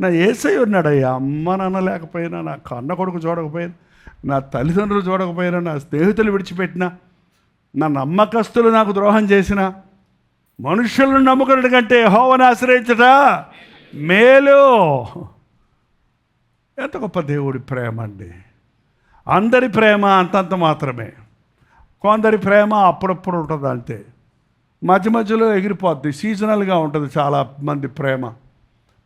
నా యేసయ్య ఉన్నాడయ్యా. అమ్మ నాన్న లేకపోయినా, నా కన్న కొడుకు చూడకపోయినా, నా తల్లిదండ్రులు చూడకపోయినా, నా స్నేహితులు విడిచిపెట్టినా, నా నమ్మకస్తులు నాకు ద్రోహం చేసిన, మనుషులను నమ్ముకున్నట్టు కంటే యెహోవాను ఆశ్రయించట మేలు. ఎంత గొప్ప దేవుడి ప్రేమ అండి. అందరి ప్రేమ అంతంత మాత్రమే. కొందరి ప్రేమ అప్పుడప్పుడు ఉంటుంది అంతే, మధ్య మధ్యలో ఎగిరిపోద్ది, సీజనల్గా ఉంటుంది. చాలా మంది ప్రేమ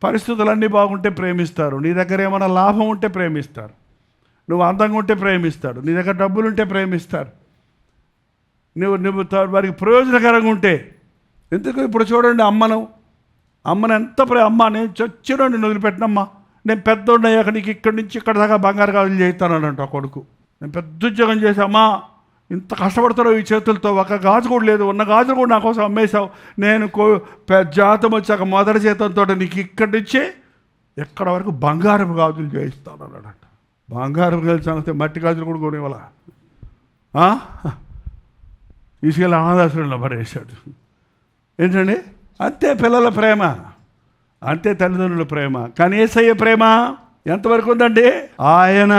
పరిస్థితులన్నీ బాగుంటే ప్రేమిస్తారు, నీ దగ్గర ఏమైనా లాభం ఉంటే ప్రేమిస్తారు, నువ్వు అందంగా ఉంటే ప్రేమిస్తాడు, నీ దగ్గర డబ్బులు ఉంటే ప్రేమిస్తారు, నువ్వు వారికి ప్రయోజనకరంగా ఉంటే. ఎందుకు ఇప్పుడు చూడండి, అమ్మను ఎంత అమ్మ నేను చచ్చినా నేను వదిలిపెట్టినమ్మా, నేను పెద్దోడిని అయ్యాక నీకు ఇక్కడి నుంచి ఇక్కడ దాకా బంగారు గాజులు చేస్తానంట ఆ కొడుకు. నేను పెద్ద ఉద్యోగం చేశామ్మా, ఇంత కష్టపడుతున్నావు ఈ చేతులతో, ఒక గాజు కూడా లేదు, ఉన్న గాజు కూడా నా కోసం అమ్మేశావు, నేను జాతం వచ్చాక మొదటి జీతంతో నీకు ఇక్కడి నుంచే ఎక్కడ వరకు బంగారపు గాజులు చేయిస్తాను అన్నాడంట. బంగారపు గాజులు సంగతి మట్టి గాజులు కూడా కొనేవాళ్ళ తీసుకెళ్ళి అనాథాశ్రమంలో పడేశాడు. ఏంటండి, అంతే పిల్లల ప్రేమ, అంతే తల్లిదండ్రుల ప్రేమ. కానీ యేసయ్య ప్రేమ ఎంతవరకు ఉందండి? ఆయన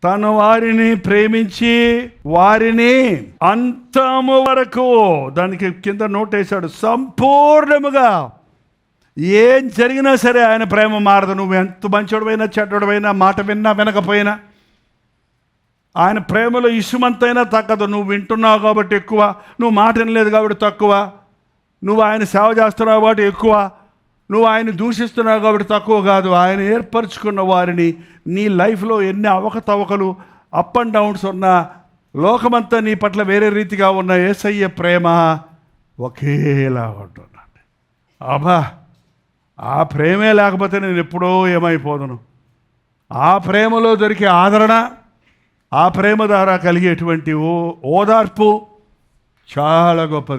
తన వారిని ప్రేమించి వారిని అంతము వరకు, దానికి కింద నోట్ వేశాడు, సంపూర్ణముగా. ఏం జరిగినా సరే ఆయన ప్రేమ మారదు. నువ్వు ఎంత మంచోడువైనా చెడ్డోడువైనా, మాట విన్నా వినకపోయినా, ఆయన ప్రేమలో ఇసుమంతైనా తగ్గదు. నువ్వు వింటున్నావు కాబట్టి ఎక్కువ, నువ్వు మాట వినలేదు కాబట్టి తక్కువ, నువ్వు ఆయన సేవ చేస్తున్నావు కాబట్టి ఎక్కువ, నువ్వు ఆయన దూషిస్తున్నావు కాబట్టి తక్కువ కాదు. ఆయన ఏర్పరచుకున్న వారిని, నీ లైఫ్లో ఎన్ని అవకతవకలు, అప్ అండ్ డౌన్స్ ఉన్నా, లోకమంతా నీ పట్ల వేరే రీతిగా ఉన్న యేసయ్య ప్రేమ ఒకేలా ఉంటున్నాడు. అబ్బా, ఆ ప్రేమే లేకపోతే నేను ఎప్పుడో ఏమైపోదును. ఆ ప్రేమలో దొరికే ఆదరణ, ఆ ప్రేమ ద్వారా కలిగేటువంటి ఓదార్పు చాలా గొప్పది.